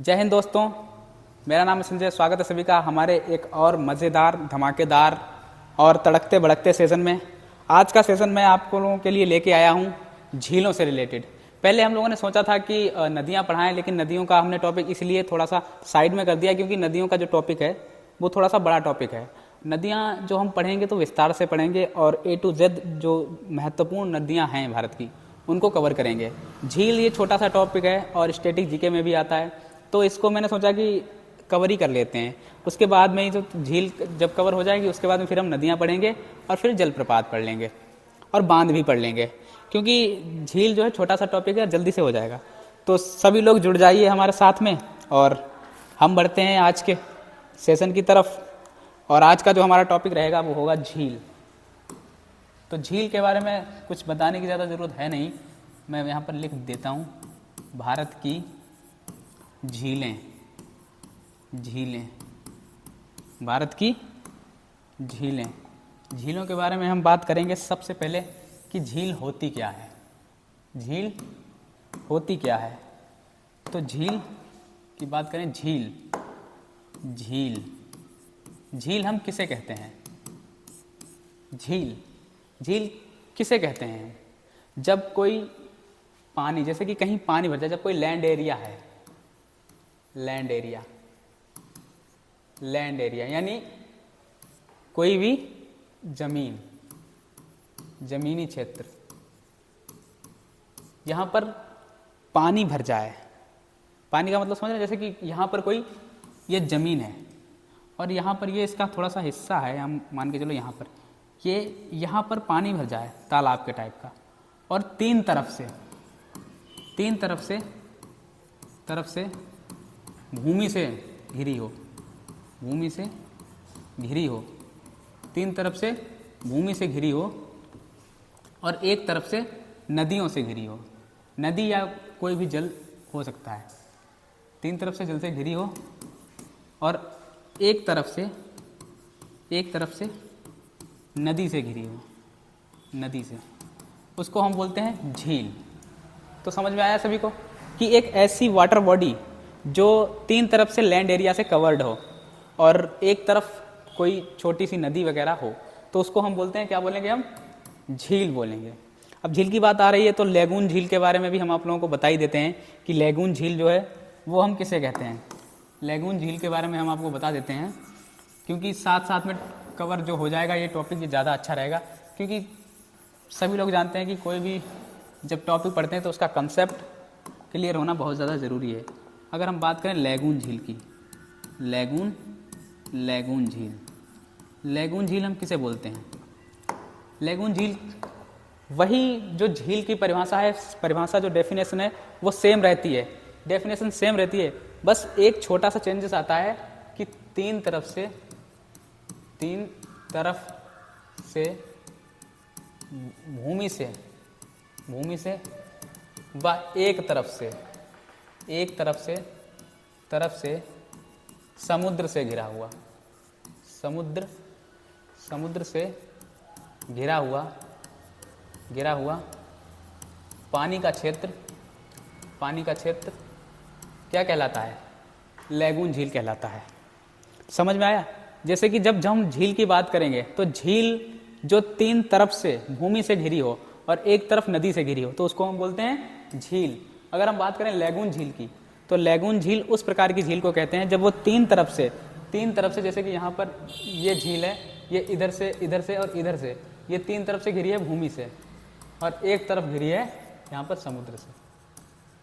जय हिंद दोस्तों, मेरा नाम है संजय। स्वागत है सभी का हमारे एक और मज़ेदार, धमाकेदार और तड़कते भड़कते सेशन में। आज का सेशन मैं आप लोगों के लिए लेके आया हूँ झीलों से रिलेटेड। पहले हम लोगों ने सोचा था कि नदियाँ पढ़ाएं, लेकिन नदियों का हमने टॉपिक इसलिए थोड़ा सा साइड में कर दिया क्योंकि नदियों का जो टॉपिक है वो थोड़ा सा बड़ा टॉपिक है। नदियाँ जो हम पढ़ेंगे तो विस्तार से पढ़ेंगे और A to Z जो महत्वपूर्ण नदियाँ हैं भारत की उनको कवर करेंगे। झील ये छोटा सा टॉपिक है और स्टैटिक जीके में भी आता है, तो इसको मैंने सोचा कि कवर ही कर लेते हैं। उसके बाद में ही जो झील जब कवर हो जाएगी उसके बाद में फिर हम नदियाँ पढ़ेंगे और फिर जलप्रपात पढ़ लेंगे और बांध भी पढ़ लेंगे, क्योंकि झील जो है छोटा सा टॉपिक है, जल्दी से हो जाएगा। तो सभी लोग जुड़ जाइए हमारे साथ में और हम बढ़ते हैं आज के सेशन की तरफ। और आज का जो हमारा टॉपिक रहेगा वो होगा झील। तो झील के बारे में कुछ बताने की ज़्यादा ज़रूरत है नहीं, मैं यहाँ पर लिख देता हूँ भारत की झीलें। झीलें, भारत की झीलें। झीलों के बारे में हम बात करेंगे सबसे पहले कि झील होती क्या है। झील होती क्या है, तो झील की बात करें। झील झील झील हम किसे कहते हैं? झील झील किसे कहते हैं? जब कोई पानी, जैसे कि कहीं पानी भर जाए, जब कोई लैंड एरिया है, लैंड एरिया, लैंड एरिया यानी कोई भी जमीन, जमीनी क्षेत्र, यहाँ पर पानी भर जाए। पानी का मतलब समझ रहे हैं? जैसे कि यहाँ पर कोई ये जमीन है और यहाँ पर ये इसका थोड़ा सा हिस्सा है, हम मान के चलो यहाँ पर ये, यहाँ पर पानी भर जाए तालाब के टाइप का, और तीन तरफ से भूमि से घिरी हो, भूमि से घिरी हो, तीन तरफ से भूमि से घिरी हो और एक तरफ से नदियों से घिरी हो। नदी या कोई भी जल हो सकता है। तीन तरफ से जल से घिरी हो और एक तरफ से नदी से घिरी हो, नदी से, उसको हम बोलते हैं झील। तो समझ में आया सभी को कि एक ऐसी वाटर बॉडी जो तीन तरफ से लैंड एरिया से कवर्ड हो और एक तरफ कोई छोटी सी नदी वगैरह हो, तो उसको हम बोलते हैं, क्या बोलेंगे हम? झील बोलेंगे। अब झील की बात आ रही है तो लैगून झील के बारे में भी हम आप लोगों को बता ही देते हैं कि लैगून झील जो है वो हम किसे कहते हैं। लैगून झील के बारे में हम आपको बता देते हैं, क्योंकि साथ साथ में कवर जो हो जाएगा ये टॉपिक, ये ज़्यादा अच्छा रहेगा। क्योंकि सभी लोग जानते हैं कि कोई भी जब टॉपिक पढ़ते हैं तो उसका कंसेप्ट क्लियर होना बहुत ज़्यादा ज़रूरी है। अगर हम बात करें लैगून झील की, लैगून झील, लैगून झील हम किसे बोलते हैं? लैगून झील वही जो झील की परिभाषा है, परिभाषा जो डेफिनेशन है वो सेम रहती है, डेफिनेशन सेम रहती है, बस एक छोटा सा चेंजेस आता है कि तीन तरफ से भूमि से व एक तरफ से समुद्र से घिरा हुआ, समुद्र से घिरा हुआ पानी का क्षेत्र क्या कहलाता है? लैगून झील कहलाता है। समझ में आया? जैसे कि जब हम झील की बात करेंगे तो झील जो तीन तरफ से भूमि से घिरी हो और एक तरफ नदी से घिरी हो तो उसको हम बोलते हैं झील। अगर हम बात करें लैगून झील की, तो लैगून झील उस प्रकार की झील को कहते हैं जब वो तीन तरफ से, जैसे कि यहाँ पर ये झील है, ये इधर से और इधर से, ये तीन तरफ से घिरी है भूमि से और एक तरफ घिरी है यहाँ पर समुद्र से।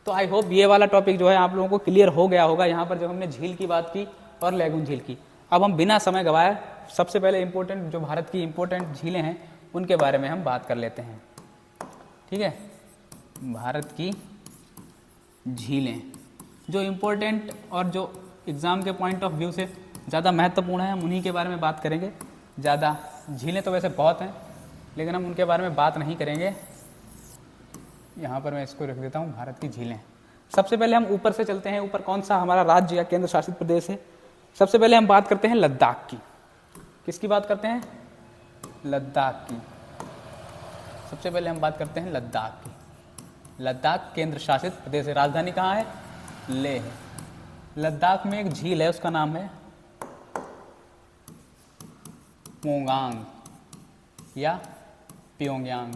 तो आई होप ये वाला टॉपिक जो है आप लोगों को क्लियर हो गया होगा यहाँ पर जब हमने झील की बात की और लैगून झील की। अब हम बिना समय गवाए सबसे पहले इम्पोर्टेंट जो भारत की इम्पोर्टेंट झीलें हैं उनके बारे में हम बात कर लेते हैं। ठीक है, भारत की झीलें जो इम्पोर्टेंट और जो एग्ज़ाम के पॉइंट ऑफ व्यू से ज़्यादा महत्वपूर्ण है, हम उन्हीं के बारे में बात करेंगे। ज़्यादा झीलें तो वैसे बहुत हैं, लेकिन हम उनके बारे में बात नहीं करेंगे। यहाँ पर मैं इसको रख देता हूँ, भारत की झीलें। सबसे पहले हम ऊपर से चलते हैं। ऊपर कौन सा हमारा राज्य या केंद्र शासित प्रदेश है? सबसे पहले हम बात करते हैं लद्दाख की। किसकी बात करते हैं? लद्दाख की। सबसे पहले हम बात करते हैं लद्दाख की। लद्दाख केंद्र शासित प्रदेश है। राजधानी कहाँ है? लेह है। लद्दाख में एक झील है, उसका नाम है पोंगांग या प्योंगयांग,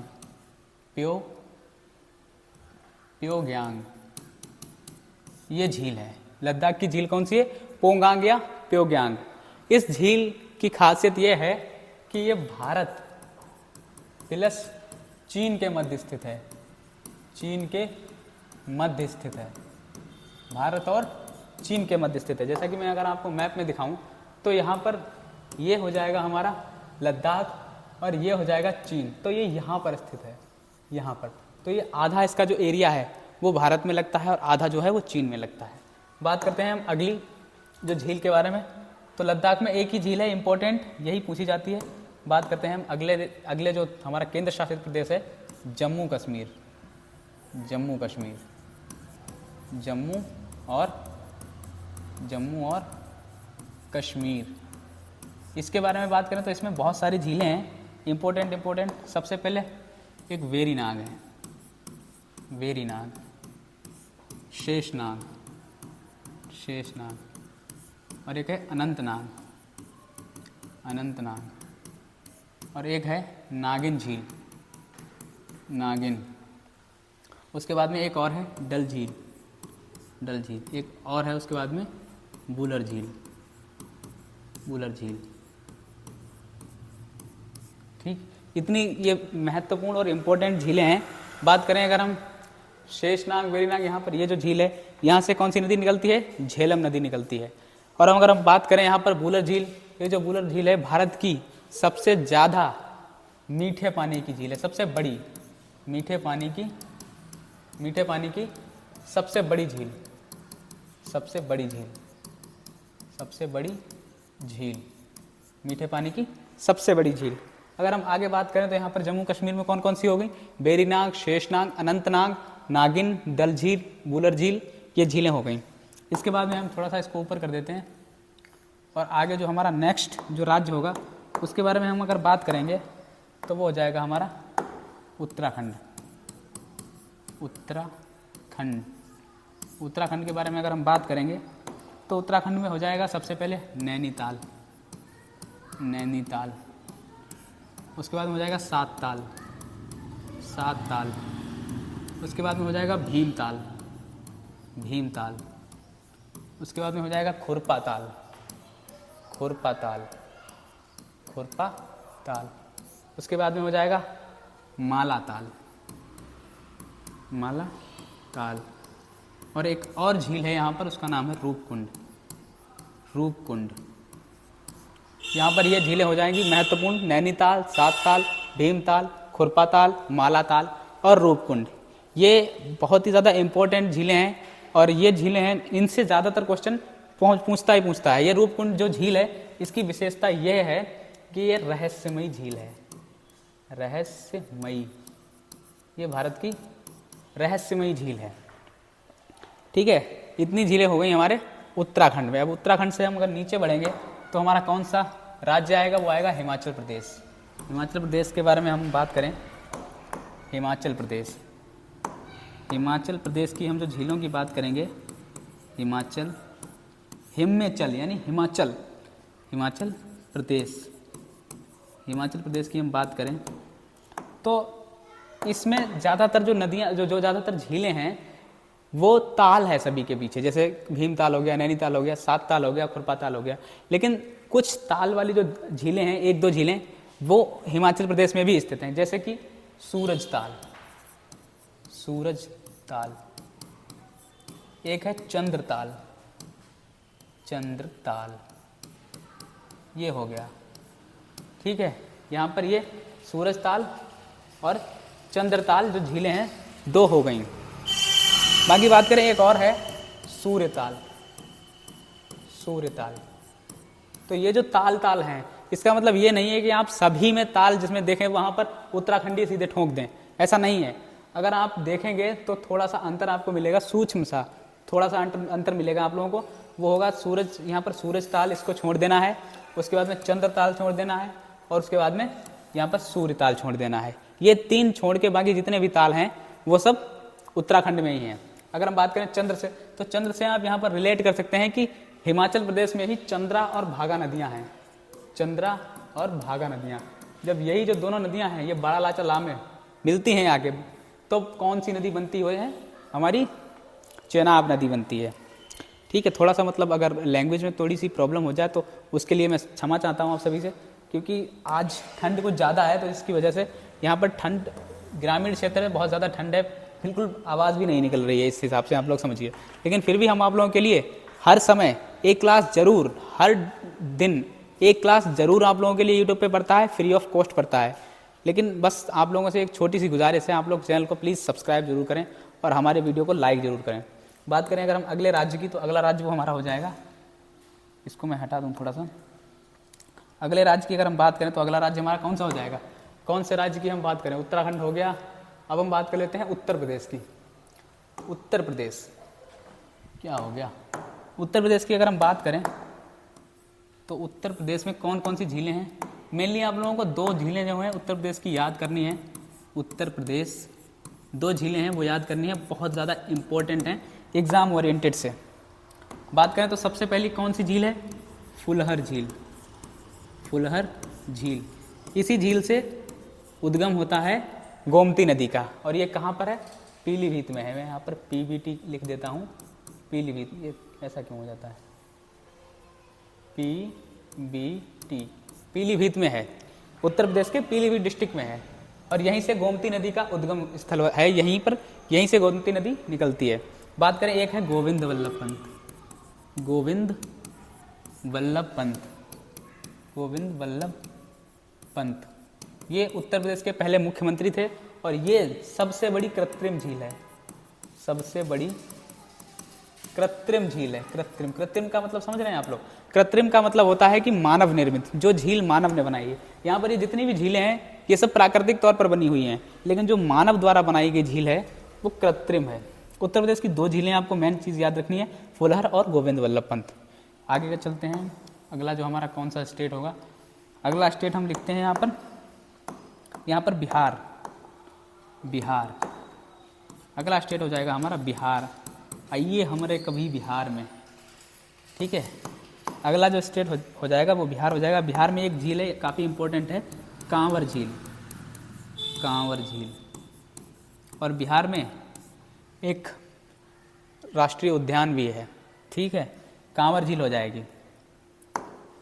प्योंगयांग ये झील है। लद्दाख की झील कौन सी है? पोंगांग या प्योंगयांग। इस झील की खासियत यह है कि ये भारत प्लस चीन के मध्य स्थित है। चीन के मध्य स्थित है, भारत और चीन के मध्य स्थित है। जैसा कि मैं अगर आपको मैप में दिखाऊं तो यहाँ पर ये हो जाएगा हमारा लद्दाख और ये हो जाएगा चीन, तो ये यहाँ पर स्थित है, यहाँ पर। तो ये आधा इसका जो एरिया है वो भारत में लगता है और आधा जो है वो चीन में लगता है। बात करते हैं हम अगली जो झील के बारे में। तो लद्दाख में एक ही झील है, इंपॉर्टेंट यही पूछी जाती है। बात करते हैं हम अगले जो हमारा केंद्र शासित प्रदेश है जम्मू कश्मीर। जम्मू कश्मीर, जम्मू और कश्मीर, इसके बारे में बात करें तो इसमें बहुत सारी झीलें हैं, इंपॉर्टेंट। सबसे पहले एक वेरीनाग है, वेरीनाग, शेषनाग और एक है अनंतनाग, और एक है नागिन झील, नागिन। उसके बाद में एक और है डल झील, एक और है उसके बाद में बुलर झील। ठीक, इतनी ये महत्वपूर्ण और इम्पोर्टेंट झीलें हैं। बात करें अगर हम शेषनाग, वेरीनाग, यहाँ पर ये जो झील है यहाँ से कौन सी नदी निकलती है? झेलम नदी निकलती है। और अगर हम बात करें यहाँ पर बुलर झील, ये जो बुलर झील है भारत की सबसे ज़्यादा मीठे पानी की झील है, सबसे बड़ी मीठे पानी की सबसे बड़ी झील, मीठे पानी की सबसे बड़ी झील। अगर हम आगे बात करें तो यहाँ पर जम्मू कश्मीर में कौन कौन सी हो गई? वेरीनाग, शेषनाग, अनंतनाग, नागिन, डल झील, बुलर झील, ये झीलें हो गई। इसके बाद में हम थोड़ा सा इसको ऊपर कर देते हैं और आगे जो हमारा नेक्स्ट जो राज्य होगा उसके बारे में हम अगर बात करेंगे तो वो हो जाएगा हमारा उत्तराखंड। उत्तराखंड के बारे में अगर हम बात करेंगे तो उत्तराखंड में हो जाएगा सबसे पहले नैनीताल, उसके बाद में हो जाएगा सातताल, उसके बाद में हो जाएगा भीमताल, उसके बाद में हो जाएगा खुरपाताल, उसके बाद में हो जाएगा मालाताल, और एक और झील है यहाँ पर, उसका नाम है रूपकुंड। यहाँ पर ये झीलें हो जाएंगी महत्वपूर्ण, नैनीताल, सातताल, भीमताल, खुरपाताल, मालाताल और रूपकुंड। ये बहुत ही ज़्यादा इम्पोर्टेंट झीलें हैं और ये झीलें हैं, इनसे ज़्यादातर क्वेश्चन पूछता है। ये रूपकुंड जो झील है इसकी विशेषता यह है कि ये रहस्यमयी झील है, ये भारत की रहस्यमयी झील है। ठीक है, इतनी झीलें हो गई हमारे उत्तराखंड में। अब उत्तराखंड से हम अगर नीचे बढ़ेंगे तो हमारा कौन सा राज्य आएगा? वो आएगा हिमाचल प्रदेश। हिमाचल प्रदेश के बारे में हम बात करें, हिमाचल प्रदेश की हम जो झीलों की बात करेंगे, हिमाचल प्रदेश की हम बात करें तो इसमें ज़्यादातर जो नदियाँ जो ज़्यादातर झीलें हैं वो ताल है सभी के पीछे, जैसे भीमताल हो गया, नैनीताल हो गया, सातताल हो गया, खुरपाताल हो गया। लेकिन कुछ ताल वाली जो झीलें हैं, एक दो झीलें, वो हिमाचल प्रदेश में भी स्थित हैं, जैसे कि सूरजताल, एक है चंद्रताल, ये हो गया। ठीक है, यहाँ पर ये सूरजताल और चंद्रताल जो झीलें हैं दो हो गई। बाकी बात करें एक और है सूर्यताल। तो ये जो ताल हैं, इसका मतलब ये नहीं है कि आप सभी में ताल जिसमें देखें वहाँ पर उत्तराखंडी सीधे ठोक दें, ऐसा नहीं है। अगर आप देखेंगे तो थोड़ा सा अंतर आपको मिलेगा, सूक्ष्म सा थोड़ा सा अंतर मिलेगा आप लोगों को। वो होगा सूरज, यहाँ पर सूरज ताल इसको छोड़ देना है, उसके बाद में चंद्र ताल छोड़ देना है और उसके बाद में यहाँ पर सूर्य ताल छोड़ देना है। ये तीन छोड़ के बाकी जितने भी ताल हैं वो सब उत्तराखंड में ही हैं। अगर हम बात करें चंद्र से, तो चंद्र से आप यहाँ पर रिलेट कर सकते हैं कि हिमाचल प्रदेश में ही चंद्रा और भागा नदियाँ हैं। चंद्रा और भागा नदियाँ, जब यही जो दोनों नदियाँ हैं ये बड़ा लाचा ला में मिलती हैं आगे, तो कौन सी नदी बनती हुई है? हमारी चेनाब नदी बनती है। ठीक है, थोड़ा सा मतलब अगर लैंग्वेज में थोड़ी सी प्रॉब्लम हो जाए तो उसके लिए मैं क्षमा चाहता हूँ आप सभी से, क्योंकि आज ठंड कुछ ज़्यादा है तो इसकी वजह से यहाँ पर ठंड, ग्रामीण क्षेत्र में बहुत ज़्यादा ठंड है, बिल्कुल आवाज़ भी नहीं निकल रही है, इस हिसाब से आप लोग समझिए। लेकिन फिर भी हम आप लोगों के लिए हर समय एक क्लास जरूर, हर दिन एक क्लास जरूर आप लोगों के लिए यूट्यूब पे पढ़ता है, फ्री ऑफ कॉस्ट पढ़ता है। लेकिन बस आप लोगों से एक छोटी सी गुजारिश है, आप लोग चैनल को प्लीज़ सब्सक्राइब जरूर करें और हमारे वीडियो को लाइक जरूर करें। बात करें अगर हम अगले राज्य की, तो अगला राज्य वो हमारा हो जाएगा, इसको मैं हटा दूँ थोड़ा सा। अगले राज्य की अगर हम बात करें तो अगला राज्य हमारा कौन सा हो जाएगा? कौन से राज्य की हम बात करें? उत्तराखंड हो गया। अब हम बात कर लेते हैं उत्तर प्रदेश की। उत्तर प्रदेश क्या हो गया? उत्तर प्रदेश की अगर हम बात करें तो उत्तर प्रदेश में कौन कौन सी झीलें हैं? मेनली आप लोगों को 2 झीलें जो हैं उत्तर प्रदेश की याद करनी है। उत्तर प्रदेश 2 झीलें हैं वो याद करनी है, बहुत ज़्यादा इंपॉर्टेंट हैं एग्ज़ाम ओरिएंटेड से। बात करें तो सबसे पहली कौन सी झील है? फुलहर झील। फुलहर झील, इसी झील से उद्गम होता है गोमती नदी का, और ये कहाँ पर है? पीलीभीत में है। मैं यहाँ पर PBT लिख देता हूँ, पीलीभीत। ये ऐसा क्यों हो जाता है? PBT, पीलीभीत में है, उत्तर प्रदेश के पीलीभीत डिस्ट्रिक्ट में है, और यहीं से गोमती नदी का उद्गम स्थल है, यहीं से गोमती नदी निकलती है। बात करें, एक है गोविंद वल्लभ पंत। गोविंद वल्लभ पंत, गोविंद वल्लभ पंत, ये उत्तर प्रदेश के पहले मुख्यमंत्री थे, और ये सबसे बड़ी कृत्रिम झील है। सबसे बड़ी कृत्रिम झील है। कृत्रिम का मतलब समझ रहे हैं आप लोग? कृत्रिम का मतलब होता है कि मानव निर्मित, जो झील मानव ने बनाई है। यहाँ पर ये जितनी भी झीलें हैं ये सब प्राकृतिक तौर पर बनी हुई हैं, लेकिन जो मानव द्वारा बनाई गई झील है वो कृत्रिम है। उत्तर प्रदेश की 2 झीलें आपको मेन चीज़ याद रखनी है, फुलहर और गोविंद वल्लभ पंत। आगे का चलते हैं, अगला जो हमारा कौन सा स्टेट होगा? अगला स्टेट हम लिखते हैं यहाँ पर बिहार। बिहार अगला स्टेट हो जाएगा हमारा बिहार। आइए हमारे कभी बिहार में, ठीक है, अगला जो स्टेट हो जाएगा वो बिहार हो जाएगा। बिहार में एक झील है, काफ़ी इंपॉर्टेंट है, कांवर झील। कांवर झील, और बिहार में एक राष्ट्रीय उद्यान भी है, ठीक है, कांवर झील हो जाएगी।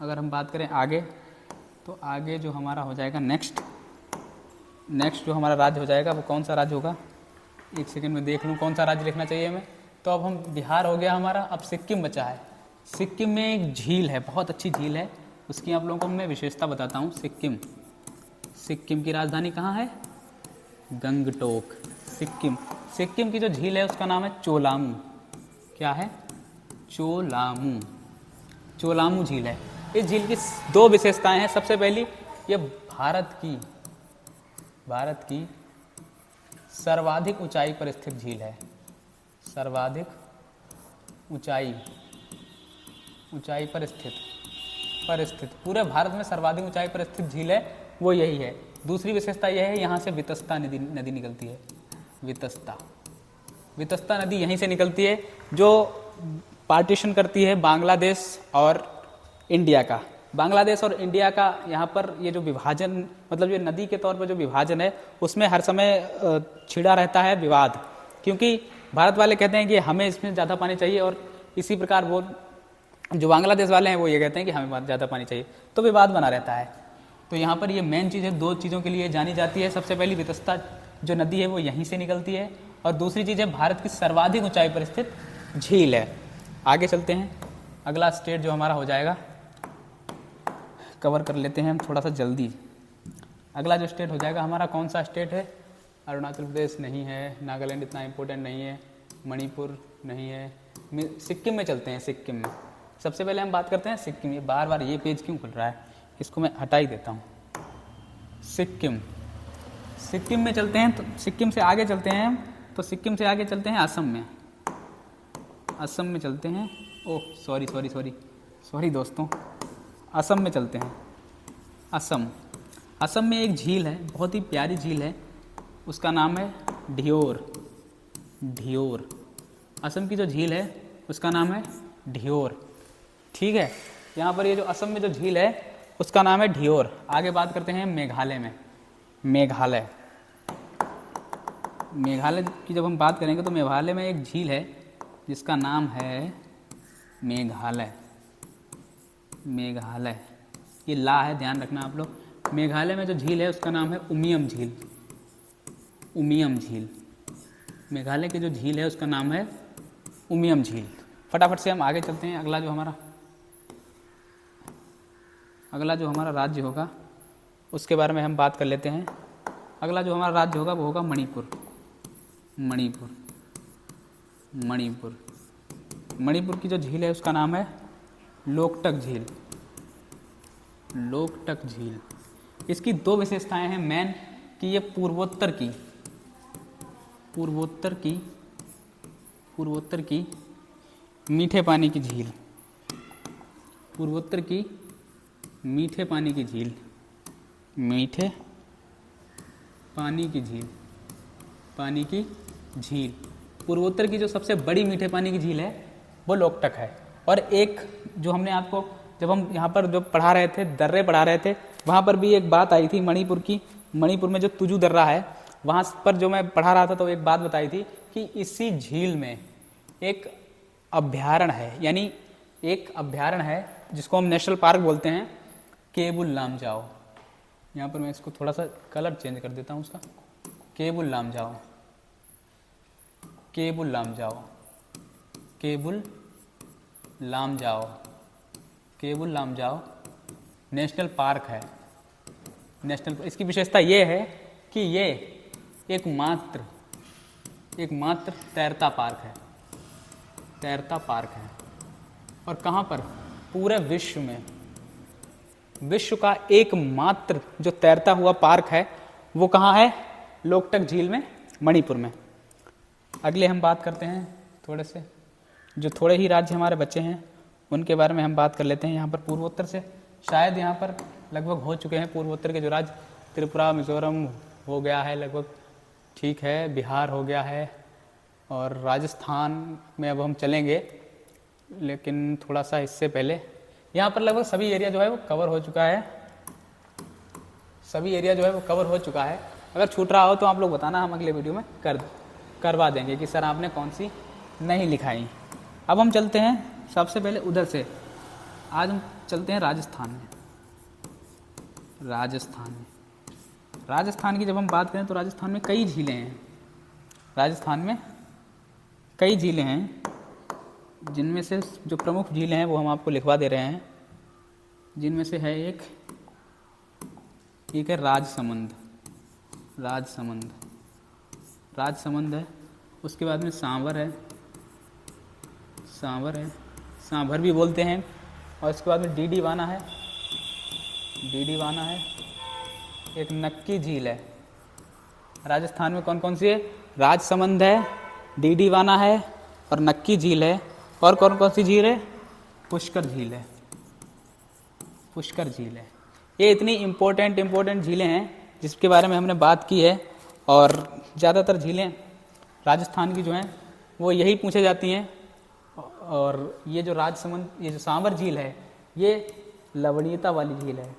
अगर हम बात करें आगे, तो आगे जो हमारा हो जाएगा नेक्स्ट जो हमारा राज्य हो जाएगा वो कौन सा राज्य होगा? एक सेकंड में देख लूँ कौन सा राज्य लिखना चाहिए हमें। तो अब हम बिहार हो गया हमारा, अब सिक्किम बचा है। सिक्किम में एक झील है, बहुत अच्छी झील है, उसकी आप लोगों को मैं विशेषता बताता हूँ। सिक्किम की राजधानी कहाँ है? गंगटोक। सिक्किम की जो झील है उसका नाम है चोलामू। क्या है? चोलामू झील है। इस झील की 2 विशेषताएं हैं। सबसे पहली, ये भारत की सर्वाधिक ऊंचाई पर स्थित झील है। सर्वाधिक ऊंचाई पर स्थित पूरे भारत में सर्वाधिक ऊंचाई पर स्थित झील है वो यही है। दूसरी विशेषता यह है, यहाँ से वितस्ता नदी निकलती है। वितस्ता नदी यहीं से निकलती है, जो पार्टीशन करती है बांग्लादेश और इंडिया का। बांग्लादेश और इंडिया का यहाँ पर ये जो विभाजन, मतलब ये नदी के तौर पर जो विभाजन है, उसमें हर समय छिड़ा रहता है विवाद, क्योंकि भारत वाले कहते हैं कि हमें इसमें ज़्यादा पानी चाहिए, और इसी प्रकार वो जो बांग्लादेश वाले हैं वो ये कहते हैं कि हमें ज़्यादा पानी चाहिए, तो विवाद बना रहता है। तो यहाँ पर ये मेन चीज़ है, 2 चीज़ों के लिए जानी जाती है। सबसे पहली, वितस्ता जो नदी है वो यहीं से निकलती है, और दूसरी चीज़ है भारत की सर्वाधिक ऊंचाई पर स्थित झील है। आगे चलते हैं, अगला स्टेट जो हमारा हो जाएगा, कवर कर लेते हैं हम थोड़ा सा जल्दी। अगला जो स्टेट हो जाएगा हमारा, कौन सा स्टेट है? अरुणाचल प्रदेश नहीं है, नागालैंड इतना इम्पोर्टेंट नहीं है, मणिपुर नहीं है, सिक्किम में चलते हैं। सिक्किम में सबसे पहले हम बात करते हैं सिक्किम। ये बार बार ये पेज क्यों खुल रहा है, इसको मैं हटा ही देता हूँ। सिक्किम में चलते हैं, तो सिक्किम से आगे चलते हैं, तो सिक्किम से आगे चलते हैं असम में चलते हैं। ओह सॉरी दोस्तों, असम में चलते हैं। असम में एक झील है, बहुत ही प्यारी झील है, उसका नाम है ढियोर। असम की जो झील है उसका नाम है ढियोर। ठीक है, यहाँ पर ये जो असम में जो झील है उसका नाम है ढियोर। आगे बात करते हैं मेघालय में। मेघालय की जब हम बात करेंगे तो मेघालय में एक झील है जिसका नाम है मेघालय। मेघालय, ये ला है, ध्यान रखना आप लोग। मेघालय में जो झील है उसका नाम है उमियम झील। उमियम झील, मेघालय की जो झील है उसका नाम है उमियम झील। फटाफट से हम आगे चलते हैं। अगला जो हमारा राज्य होगा उसके बारे में हम बात कर लेते हैं। अगला जो हमारा राज्य होगा वो होगा मणिपुर। मणिपुर की जो झील है उसका नाम है लोकटक झील। लोकटक झील, इसकी दो विशेषताएं हैं मेन, कि ये पूर्वोत्तर की मीठे पानी की झील। पूर्वोत्तर की मीठे पानी की झील। मीठे पानी की झील, पानी की झील। पूर्वोत्तर की जो सबसे बड़ी मीठे पानी की झील है वो लोकटक है। और एक जो हमने आपको जब हम यहाँ पर जो पढ़ा रहे थे, दर्रे पढ़ा रहे थे, वहाँ पर भी एक बात आई थी मणिपुर की। मणिपुर में जो तुजू दर्रा है वहाँ पर जो मैं पढ़ा रहा था तो एक बात बताई थी कि इसी झील में एक अभ्यारण्य है, यानी एक अभ्यारण्य है जिसको हम नेशनल पार्क बोलते हैं, केबुल लामजाओ। यहाँ पर मैं इसको थोड़ा सा कलर चेंज कर देता हूँ उसका। केबुल लामजाओ, केबुल लामजाओ, केबुल लामजाओ, केबुल लामजाओ नेशनल पार्क है। इसकी विशेषता ये है कि ये एकमात्र तैरता पार्क है। और कहाँ पर? पूरे विश्व में, विश्व का एकमात्र जो तैरता हुआ पार्क है वो कहाँ है? लोकटक झील में, मणिपुर में। अगले हम बात करते हैं थोड़े ही राज्य हमारे बचे हैं उनके बारे में हम बात कर लेते हैं। यहाँ पर पूर्वोत्तर से शायद यहाँ पर लगभग हो चुके हैं पूर्वोत्तर के जो राज्य। त्रिपुरा, मिजोरम हो गया है लगभग, ठीक है, बिहार हो गया है, और राजस्थान में अब हम चलेंगे, लेकिन थोड़ा सा इससे पहले यहाँ पर लगभग सभी एरिया जो है वो कवर हो चुका है। अगर छूट रहा हो तो आप लोग बताना, हम अगले वीडियो में करवा देंगे कि सर आपने कौन सी नहीं लिखाई। अब हम चलते हैं सबसे पहले उधर से, आज हम चलते हैं राजस्थान में। राजस्थान की जब हम बात करें तो राजस्थान में कई झीलें हैं। जिनमें से जो प्रमुख झीलें हैं वो हम आपको लिखवा दे रहे हैं। जिनमें से है एक है राजसमंद है। उसके बाद में सांभर भी बोलते हैं। और इसके बाद में डीडी वाना है। एक नक्की झील है। राजस्थान में कौन कौन सी है? राजसमंद है, डीडी वाना है और नक्की झील है। और कौन कौन सी झील है? पुष्कर झील है। ये इतनी इम्पोर्टेंट झीलें हैं जिसके बारे में हमने बात की है। और ज़्यादातर झीलें राजस्थान की जो हैं वो यही पूछे जाती हैं। और ये जो ये जो सांभर झील है ये लवणीयता वाली झील है।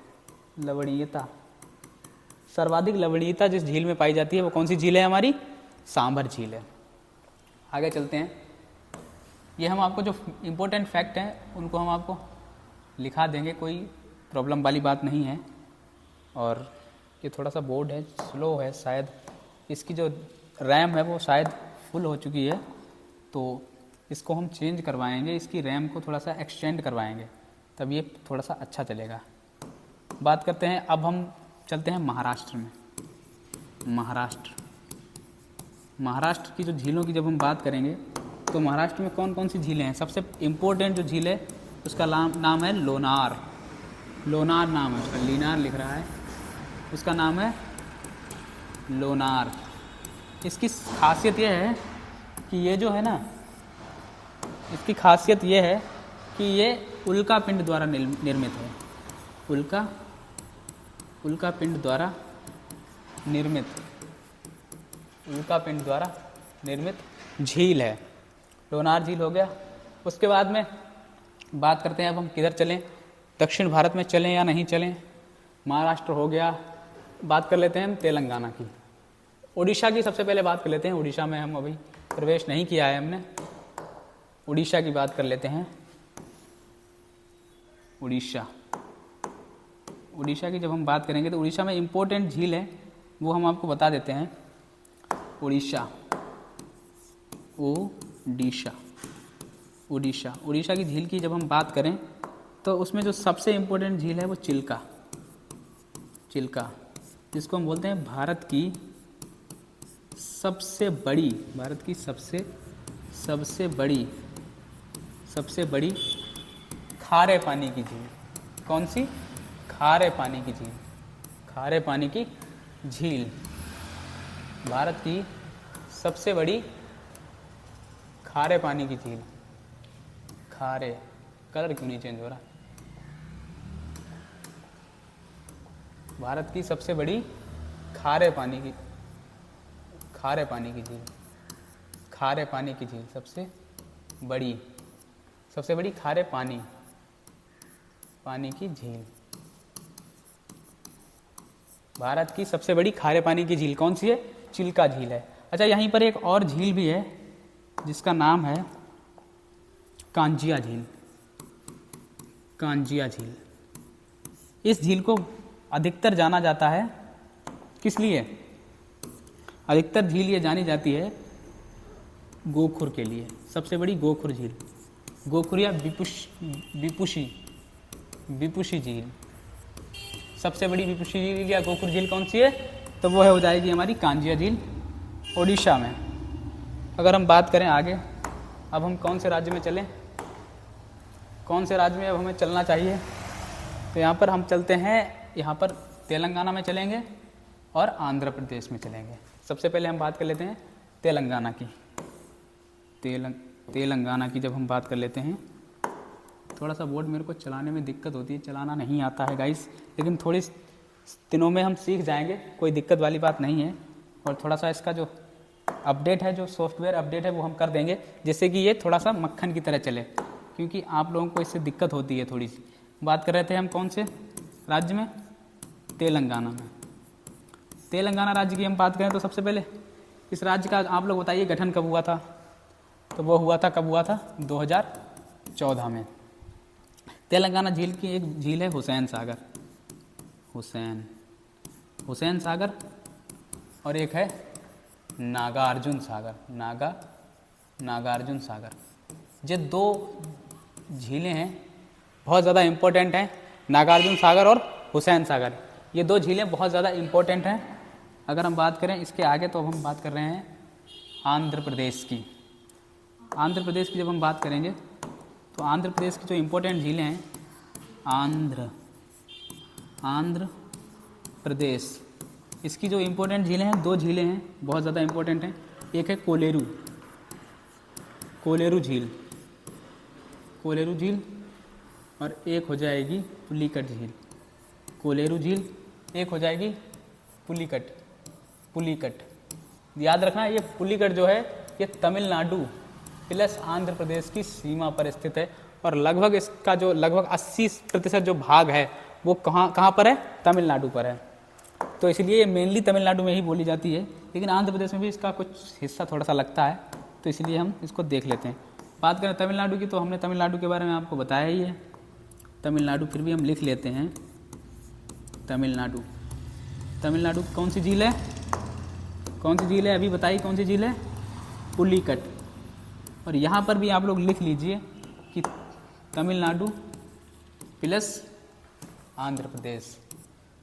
सर्वाधिक लवणीयता जिस झील में पाई जाती है वो कौन सी झील है? हमारी सांभर झील है। आगे चलते हैं। ये हम आपको जो इम्पोर्टेंट फैक्ट हैं उनको हम आपको लिखा देंगे, कोई प्रॉब्लम वाली बात नहीं है। और ये थोड़ा सा बोर्ड है, स्लो है, शायद इसकी जो रैम है वो शायद फुल हो चुकी है, तो इसको हम चेंज करवाएंगे, इसकी रैम को थोड़ा सा एक्सटेंड करवाएंगे, तब ये थोड़ा सा अच्छा चलेगा। बात करते हैं, अब हम चलते हैं महाराष्ट्र में। महाराष्ट्र की जो झीलों की जब हम बात करेंगे तो महाराष्ट्र में कौन कौन सी झीलें हैं? सबसे इम्पोर्टेंट जो झील है उसका नाम है लोनार नाम है उसका, लीनार लिख रहा है, उसका नाम है लोनार। इसकी खासियत यह है कि ये जो है ना, इसकी खासियत यह है कि ये उल्का पिंड द्वारा निर्मित है। उल्का पिंड द्वारा निर्मित झील है। लोनार झील हो गया। उसके बाद में बात करते हैं अब हम किधर चलें, दक्षिण भारत में चलें या नहीं चलें। महाराष्ट्र हो गया, बात कर लेते हैं हम तेलंगाना की। उड़ीसा की सबसे पहले बात कर लेते हैं। उड़ीसा में हम अभी प्रवेश नहीं किया है हमने, उड़ीसा की बात कर लेते हैं। उड़ीसा, उड़ीसा की जब हम बात करेंगे तो उड़ीसा में इम्पोर्टेंट झील है वो हम आपको बता देते हैं। उड़ीसा, ओडिशा, उड़ीसा, उड़ीसा की झील की जब हम बात करें तो उसमें जो सबसे इम्पोर्टेंट झील है वो चिल्का, चिल्का, जिसको हम बोलते हैं भारत की सबसे बड़ी, भारत की सबसे बड़ी खारे पानी की झील। कौन सी? खारे पानी की झील, खारे पानी की झील, भारत की सबसे बड़ी खारे पानी की झील। खारे, कलर क्यों नहीं चेंज हो रहा? भारत की सबसे बड़ी खारे पानी की झील, खारे पानी की झील, सबसे बड़ी खारे पानी की झील। भारत की सबसे बड़ी खारे पानी की झील कौन सी है? चिल्का झील है। अच्छा, यहीं पर एक और झील भी है जिसका नाम है कांजिया झील, कांजिया झील। इस झील को अधिकतर जाना जाता है, किस लिए? अधिकतर झील ये जानी जाती है गोखुर के लिए। सबसे बड़ी गोखुर झील, गोखुर या विपुषी झील, सबसे बड़ी विपुषी झील या गोखुर झील कौन सी है? तो वो है हो जाएगी हमारी कांजिया झील, ओडिशा में। अगर हम बात करें आगे, अब हम कौन से राज्य में चलें, कौन से राज्य में अब हमें चलना चाहिए? तो यहाँ पर हम चलते हैं, यहाँ पर तेलंगाना में चलेंगे और आंध्र प्रदेश में चलेंगे। सबसे पहले हम बात कर लेते हैं तेलंगाना की। तेलंगाना की जब हम बात कर लेते हैं, थोड़ा सा बोर्ड मेरे को चलाने में दिक्कत होती है, चलाना नहीं आता है गाइस, लेकिन थोड़ी दिनों में हम सीख जाएंगे, कोई दिक्कत वाली बात नहीं है। और थोड़ा सा इसका जो अपडेट है, जो सॉफ्टवेयर अपडेट है वो हम कर देंगे, जिससे कि ये थोड़ा सा मक्खन की तरह चले, क्योंकि आप लोगों को इससे दिक्कत होती है थोड़ी सी। बात कर रहे थे हम कौन से राज्य में? तेलंगाना में। तेलंगाना राज्य की हम बात करें तो सबसे पहले इस राज्य का आप लोग बताइए गठन कब हुआ था? तो वो हुआ था, कब हुआ था? 2014 में। तेलंगाना झील की एक झील है हुसैन सागर, हुसैन सागर, और एक है नागार्जुन सागर, नागार्जुन सागर। ये दो झीलें हैं, बहुत ज़्यादा इम्पोर्टेंट हैं, नागार्जुन सागर और हुसैन सागर। ये दो झीलें बहुत ज़्यादा इम्पोर्टेंट हैं। अगर हम बात करें इसके आगे तो हम बात कर रहे हैं आंध्र प्रदेश की। आंध्र प्रदेश की जब हम बात करेंगे तो आंध्र प्रदेश की जो इम्पोर्टेंट झीलें हैं, आंध्र प्रदेश, इसकी जो इम्पोर्टेंट झीलें हैं, दो झीलें हैं बहुत ज़्यादा इम्पोर्टेंट हैं। एक है कोलेरू झील, और एक हो जाएगी पुलिकट झील। कोलेरू झील, एक हो जाएगी पुलिकट। याद रखना, ये पुलिकट जो है ये तमिलनाडु प्लस आंध्र प्रदेश की सीमा पर स्थित है, और लगभग इसका जो लगभग 80% जो भाग है वो कहाँ पर है? तमिलनाडु पर है। तो इसलिए ये मेनली तमिलनाडु में ही बोली जाती है, लेकिन आंध्र प्रदेश में भी इसका कुछ हिस्सा थोड़ा सा लगता है, तो इसलिए हम इसको देख लेते हैं। बात करें तमिलनाडु की तो हमने तमिलनाडु के बारे में आपको बताया ही है। तमिलनाडु फिर भी हम लिख लेते हैं। तमिलनाडु कौन सी झील है? अभी बताइए कौन सी झील है? पुलिकट। और यहाँ पर भी आप लोग लिख लीजिए कि तमिलनाडु प्लस आंध्र प्रदेश,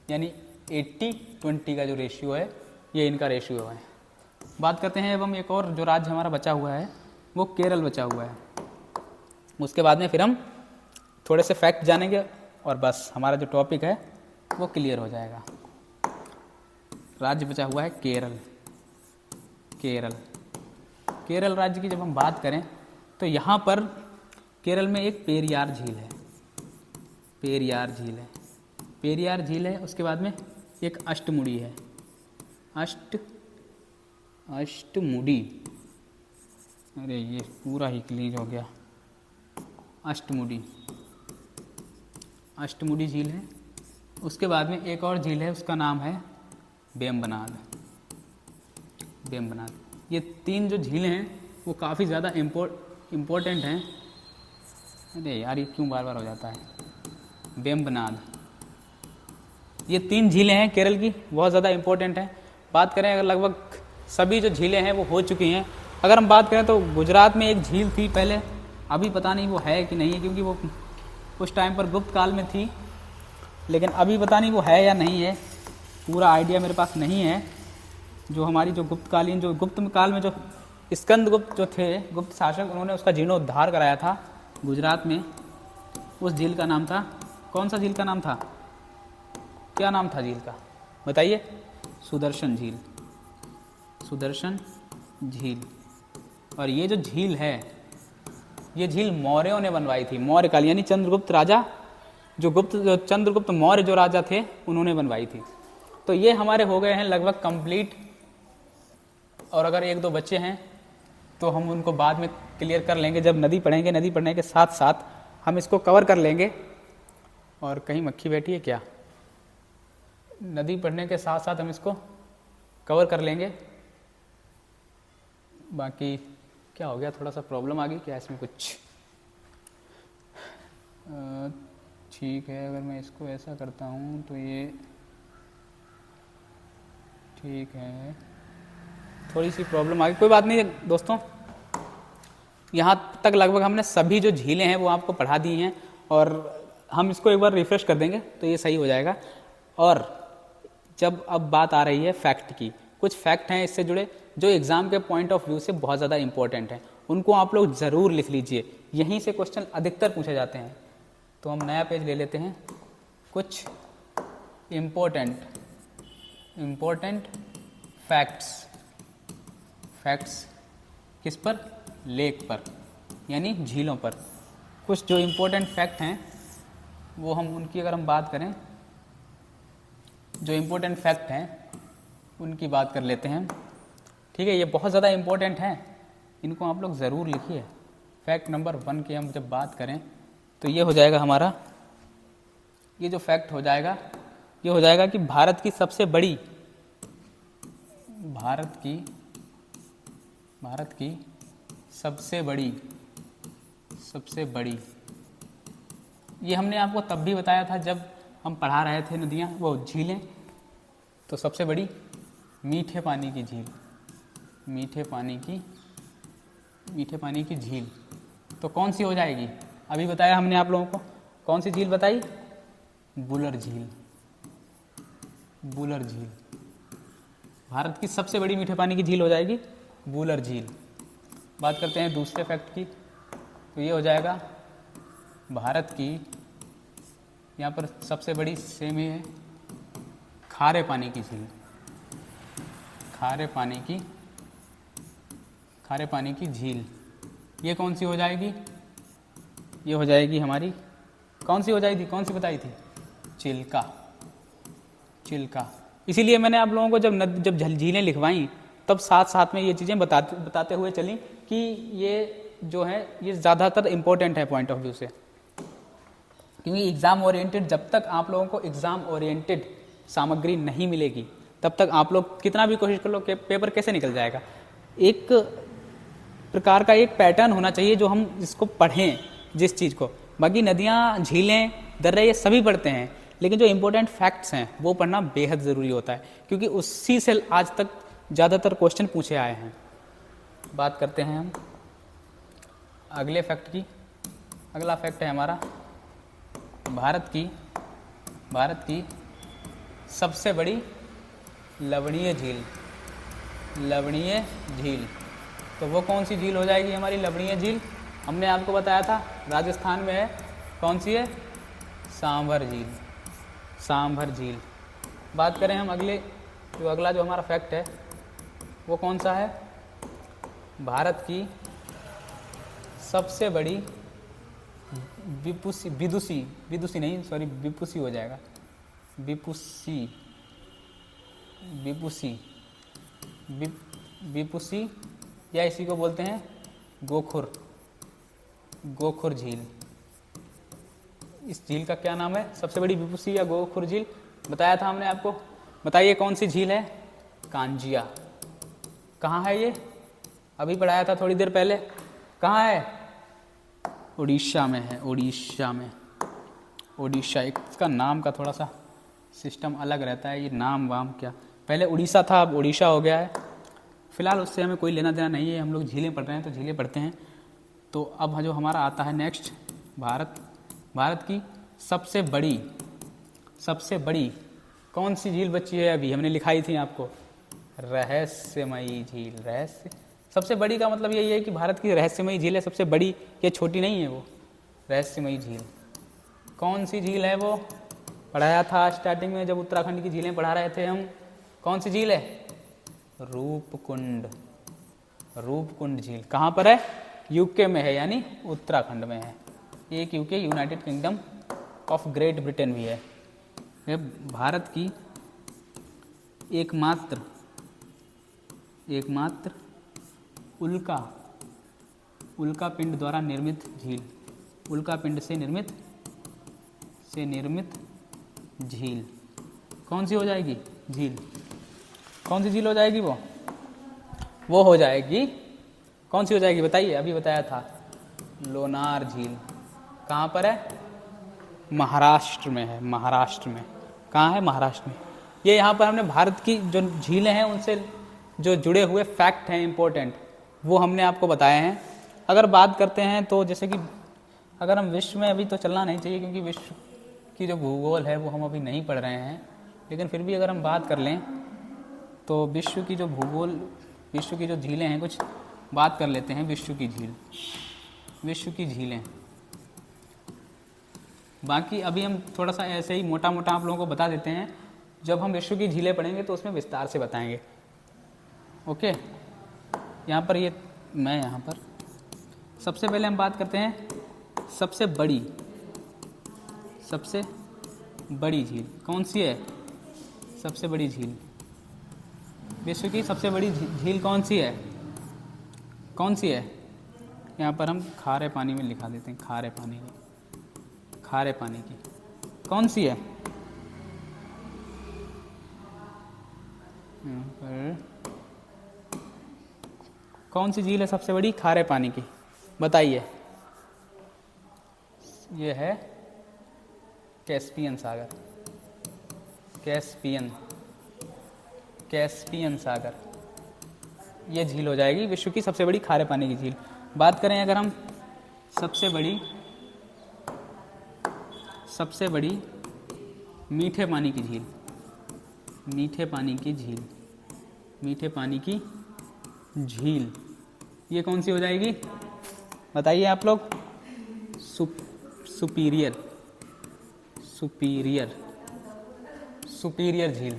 यानी 80-20 का जो रेशियो है, ये इनका रेशियो है। बात करते हैं एवं एक और जो राज्य हमारा बचा हुआ है वो केरल बचा हुआ है। उसके बाद में फिर हम थोड़े से फैक्ट जानेंगे और बस हमारा जो टॉपिक है वो क्लियर हो जाएगा। राज्य बचा हुआ है केरल राज्य की जब हम बात करें तो यहाँ पर केरल में एक पेरियार झील है। उसके बाद में एक अष्टमुड़ी है, अष्टमुड़ी। अरे ये पूरा ही क्लीन हो गया। अष्टमुडी, अष्टमुडी झील है। उसके बाद में एक और झील है, उसका नाम है वेम्बनाड, वेम्बनाड। ये 3 जो झीलें हैं वो काफ़ी ज़्यादा इम्पोर्टेंट हैं। अरे यार ये क्यों बार बार हो जाता है। वेम्बनाड, ये 3 झीलें हैं केरल की, बहुत ज़्यादा इम्पोर्टेंट हैं। बात करें अगर लगभग सभी जो झीलें हैं वो हो चुकी हैं। अगर हम बात करें तो गुजरात में एक झील थी पहले, अभी पता नहीं वो है कि नहीं है, क्योंकि वो उस टाइम पर गुप्त काल में थी, लेकिन अभी पता नहीं वो है या नहीं है, पूरा आइडिया मेरे पास नहीं है। जो हमारी जो गुप्तकालीन, जो गुप्त काल में जो स्कंदगुप्त जो थे गुप्त शासक, उन्होंने उसका जीर्णोद्धार कराया था गुजरात में। उस झील का नाम था, कौन सा झील का नाम था, क्या नाम था झील का बताइए? सुदर्शन झील, सुदर्शन झील। और ये जो झील है, ये झील मौर्यों ने बनवाई थी, मौर्य काल यानी चंद्रगुप्त राजा, जो चंद्रगुप्त मौर्य जो राजा थे उन्होंने बनवाई थी। तो ये हमारे हो गए हैं लगभग कंप्लीट, और अगर 1-2 बच्चे हैं तो हम उनको बाद में क्लियर कर लेंगे जब नदी पढ़ेंगे। नदी पढ़ने के साथ साथ हम इसको कवर कर लेंगे। और कहीं मक्खी बैठी है क्या? नदी पढ़ने के साथ साथ हम इसको कवर कर लेंगे। बाकी क्या हो गया, थोड़ा सा प्रॉब्लम आ गई क्या इसमें कुछ? ठीक है, अगर मैं इसको ऐसा करता हूँ तो ये ठीक है, थोड़ी सी प्रॉब्लम आ गई, कोई बात नहीं दोस्तों। यहाँ तक लगभग हमने सभी जो झीलें हैं वो आपको पढ़ा दी हैं, और हम इसको एक बार रिफ्रेश कर देंगे तो ये सही हो जाएगा। और जब अब बात आ रही है फैक्ट की, कुछ फैक्ट हैं इससे जुड़े जो एग्ज़ाम के पॉइंट ऑफ व्यू से बहुत ज़्यादा इंपॉर्टेंट हैं, उनको आप लोग ज़रूर लिख लीजिए। यहीं से क्वेश्चन अधिकतर पूछे जाते हैं। तो हम नया पेज ले लेते हैं। कुछ इम्पोर्टेंट फैक्ट्स, फैक्ट्स किस पर? लेक पर, यानी झीलों पर। कुछ जो इम्पोर्टेंट फैक्ट हैं वो हम उनकी अगर हम बात करें, जो इम्पोर्टेंट फैक्ट हैं उनकी बात कर लेते हैं। ठीक है, ये बहुत ज़्यादा इम्पोर्टेंट हैं, इनको आप लोग ज़रूर लिखिए। फैक्ट नंबर 1 की हम जब बात करें तो ये हो जाएगा हमारा, ये जो फैक्ट हो जाएगा ये हो जाएगा कि भारत की सबसे बड़ी, भारत की सबसे बड़ी, ये हमने आपको तब भी बताया था जब हम पढ़ा रहे थे नदियाँ, वो झीलें। तो सबसे बड़ी मीठे पानी की झील, मीठे पानी की झील तो कौन सी हो जाएगी? अभी बताया हमने आप लोगों को, कौन सी झील बताई? बुलर झील, बुलर झील। भारत की सबसे बड़ी मीठे पानी की झील हो जाएगी बुलर झील। बात करते हैं दूसरे फैक्ट की, तो ये हो जाएगा भारत की, यहाँ पर सबसे बड़ी सेम ही है, खारे पानी की झील, खारे पानी की झील। ये कौन सी हो जाएगी? ये हो जाएगी हमारी, कौन सी हो जाएगी, कौन सी बताई थी? चिल्का, चिल्का। इसीलिए मैंने आप लोगों को जब झीलें लिखवाई तब साथ साथ में ये चीज़ें बताते हुए चली कि ये जो है ये ज़्यादातर इम्पोर्टेंट है पॉइंट ऑफ व्यू से, क्योंकि एग्ज़ाम ओरिएंटेड, जब तक आप लोगों को एग्ज़ाम ओरिएंटेड सामग्री नहीं मिलेगी तब तक आप लोग कितना भी कोशिश कर लो कि पेपर कैसे निकल जाएगा। एक प्रकार का एक पैटर्न होना चाहिए जो हम इसको पढ़ें, जिस चीज़ को। बाकी नदियाँ, झीलें, दर्रे ये सभी पढ़ते हैं, लेकिन जो इम्पोर्टेंट फैक्ट्स हैं वो पढ़ना बेहद ज़रूरी होता है, क्योंकि उसी से आज तक ज़्यादातर क्वेश्चन पूछे आए हैं। बात करते हैं हम अगले फैक्ट की। अगला फैक्ट है हमारा भारत की सबसे बड़ी लवणीय झील, लवणीय झील। तो वो कौन सी झील हो जाएगी हमारी लवणीय झील? हमने आपको बताया था राजस्थान में है, कौन सी है? सांभर झील, सांभर झील। बात करें हम अगला जो हमारा फैक्ट है वो कौन सा है? भारत की सबसे बड़ी विपुसी हो जाएगा, विपुसी या इसी को बोलते हैं गोखुर, गोखुर झील। इस झील का क्या नाम है? सबसे बड़ी विपुसी या गोखुर झील बताया था हमने आपको। बताइए कौन सी झील है? कांजिया। कहाँ है ये? अभी पढ़ाया था थोड़ी देर पहले। कहाँ है? उड़ीसा में है, उड़ीसा में। उड़ीसा, इसका नाम का थोड़ा सा सिस्टम अलग रहता है, ये नाम वाम क्या, पहले उड़ीसा था अब उड़ीसा हो गया है। फिलहाल उससे हमें कोई लेना देना नहीं है, हम लोग झीलें पढ़ रहे हैं तो झीलें पढ़ते हैं। तो अब जो हमारा आता है नेक्स्ट, भारत। भारत की सबसे बड़ी कौन सी झील बची है? अभी हमने लिखाई थी आपको, रहस्यमयी झील। रहस्य, सबसे बड़ी का मतलब यही है कि भारत की रहस्यमयी झील है सबसे बड़ी, ये छोटी नहीं है वो। रहस्यमयी झील कौन सी झील है? वो पढ़ाया था स्टार्टिंग में जब उत्तराखंड की झीलें पढ़ा रहे थे हम। कौन सी झील है? रूपकुंड। रूपकुंड झील कहाँ पर है? यूके में है, यानी उत्तराखंड में है। एक UK United kingdom of great Britain भी है। यह भारत की एकमात्र उल्का पिंड द्वारा निर्मित झील। उल्का पिंड से निर्मित झील कौन सी हो जाएगी? झील कौन सी झील हो जाएगी? वो हो जाएगी, कौन सी हो जाएगी बताइए? अभी बताया था, लोनार झील। कहाँ पर है? महाराष्ट्र में है, महाराष्ट्र में। कहाँ है? महाराष्ट्र में। ये यहाँ पर हमने भारत की जो झीलें हैं उनसे जो जुड़े हुए फैक्ट हैं इम्पोर्टेंट, वो हमने आपको बताए हैं। अगर बात करते हैं तो जैसे कि अगर हम विश्व में, अभी तो चलना नहीं चाहिए क्योंकि विश्व की जो भूगोल है वो हम अभी नहीं पढ़ रहे हैं, लेकिन फिर भी अगर हम बात कर लें तो विश्व की जो भूगोल, विश्व की जो झीलें हैं, कुछ बात कर लेते हैं विश्व की झीलें। बाकी अभी हम थोड़ा सा ऐसे ही मोटा मोटा आप लोगों को बता देते हैं, जब हम विश्व की झीलें पढ़ेंगे तो उसमें विस्तार से बताएंगे। ओके, यहाँ पर यहाँ पर सबसे पहले हम बात करते हैं सबसे बड़ी झील कौन सी है? सबसे बड़ी झील, विश्व की सबसे बड़ी झील कौन सी है? कौन सी है? यहाँ पर हम खारे पानी में लिखा देते हैं, खारे पानी की कौन सी है? यहाँ पर कौन सी झील है सबसे बड़ी खारे पानी की? बताइए। ये है कैस्पियन सागर। कैस्पियन सागर ये झील हो जाएगी विश्व की सबसे बड़ी खारे पानी की झील। बात करें अगर हम सबसे बड़ी मीठे पानी की झील, ये कौन सी हो जाएगी? बताइए आप लोग। सुपीरियर झील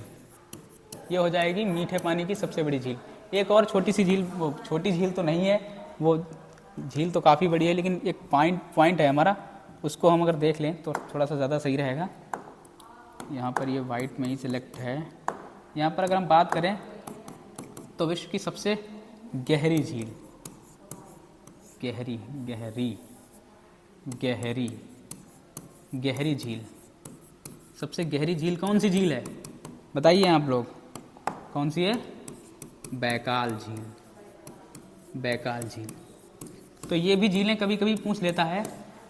ये हो जाएगी मीठे पानी की सबसे बड़ी झील। एक और छोटी सी झील, वो छोटी झील तो नहीं है, वो झील तो काफ़ी बड़ी है, लेकिन एक पॉइंट है हमारा, उसको हम अगर देख लें तो थोड़ा सा ज़्यादा सही रहेगा। यहाँ पर ये वाइट में ही सिलेक्ट है। यहाँ पर अगर हम बात करें तो विश्व की सबसे गहरी झील, गहरी झील, सबसे गहरी झील कौन सी झील है? बताइए आप लोग, कौन सी है? बैकाल झील। तो ये भी झीलें कभी कभी पूछ लेता है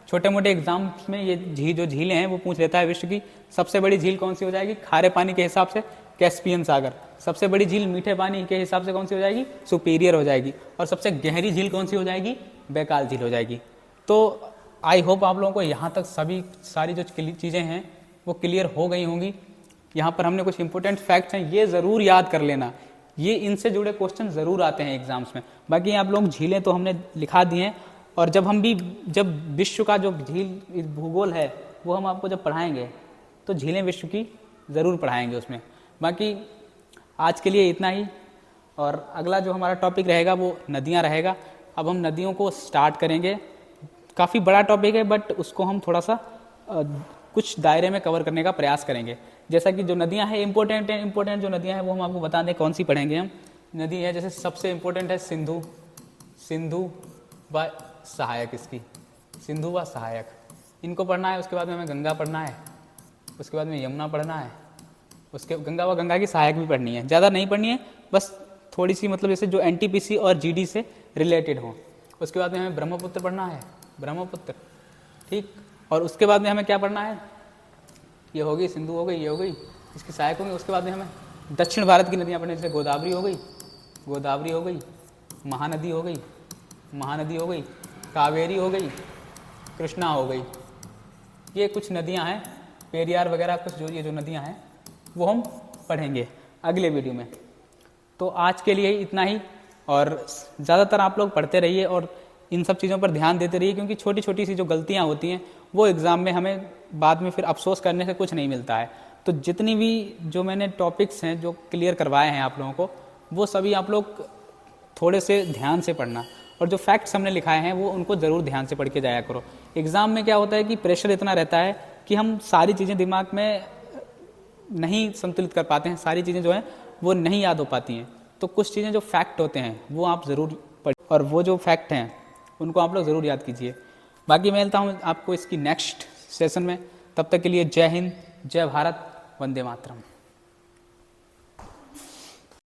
छोटे मोटे एग्जाम्स में, ये जो झीलें हैं वो पूछ लेता है विश्व की सबसे बड़ी झील कौन सी हो जाएगी? खारे पानी के हिसाब से कैस्पियन सागर। सबसे बड़ी झील मीठे पानी के हिसाब से कौन सी हो जाएगी? सुपीरियर हो जाएगी। और सबसे गहरी झील कौन सी हो जाएगी? बैकाल झील हो जाएगी। तो आई होप आप लोगों को यहाँ तक सारी जो चीज़ें हैं वो क्लियर हो गई होंगी। यहाँ पर हमने कुछ इंपॉर्टेंट फैक्ट्स हैं, ये ज़रूर याद कर लेना, ये इनसे जुड़े क्वेश्चन ज़रूर आते हैं एग्जाम्स में। बाकी आप लोग झीलें तो हमने लिखा दी हैं, और जब विश्व का जो झील भूगोल है वो हम आपको जब पढ़ाएंगे तो झीलें विश्व की ज़रूर पढ़ाएंगे उसमें। बाकी आज के लिए इतना ही, और अगला जो हमारा टॉपिक रहेगा वो नदियाँ रहेगा। अब हम नदियों को स्टार्ट करेंगे। काफ़ी बड़ा टॉपिक है, बट उसको हम थोड़ा सा कुछ दायरे में कवर करने का प्रयास करेंगे। जैसा कि जो नदियाँ हैं इम्पोर्टेंट जो नदियाँ हैं वो हम आपको बता दें कौन सी पढ़ेंगे हम। नदी है जैसे सबसे इम्पोर्टेंट है सिंधु व सहायक इसकी, सिंधु व सहायक, इनको पढ़ना है। उसके बाद में हमें गंगा पढ़ना है, उसके बाद में यमुना पढ़ना है, उसके गंगा की सहायक भी पढ़नी है, ज़्यादा नहीं पढ़नी है, बस थोड़ी सी, मतलब जैसे जो एनटीपीसी और जीडी से रिलेटेड हो। उसके बाद में हमें ब्रह्मपुत्र पढ़ना है, ब्रह्मपुत्र, ठीक। और उसके बाद में हमें क्या पढ़ना है, ये होगी सिंधु हो गई, ये हो गई, इसकी सहायक होंगी। उसके बाद में हमें दक्षिण भारत की नदियाँ पढ़नी, जैसे गोदावरी हो गई, गोदावरी हो गई, महानदी हो गई, महानदी हो गई, कावेरी हो गई, कृष्णा हो गई। ये कुछ नदियाँ हैं, पेरियार वगैरह कुछ जो ये जो नदियाँ हैं वो हम पढ़ेंगे अगले वीडियो में। तो आज के लिए इतना ही, और ज़्यादातर आप लोग पढ़ते रहिए और इन सब चीज़ों पर ध्यान देते रहिए, क्योंकि छोटी छोटी सी जो गलतियाँ होती हैं वो एग्ज़ाम में हमें बाद में फिर अफसोस करने से कुछ नहीं मिलता है। तो जितनी भी जो मैंने टॉपिक्स हैं जो क्लियर करवाए हैं आप लोगों को, वो सभी आप लोग थोड़े से ध्यान से पढ़ना, और जो फैक्ट्स हमने लिखाए हैं वो उनको ज़रूर ध्यान से पढ़ के जाया करो। एग्ज़ाम में क्या होता है कि प्रेशर इतना रहता है कि हम सारी चीज़ें दिमाग में नहीं संतुलित कर पाते हैं, सारी चीज़ें जो हैं वो नहीं याद हो पाती हैं। तो कुछ चीज़ें जो फैक्ट होते हैं वो आप ज़रूर पढ़िए, और वो जो फैक्ट हैं उनको आप लोग ज़रूर याद कीजिए। बाकी मैं मिलता हूँ आपको इसकी नेक्स्ट सेशन में, तब तक के लिए जय हिंद, जय भारत, वंदे मातरम।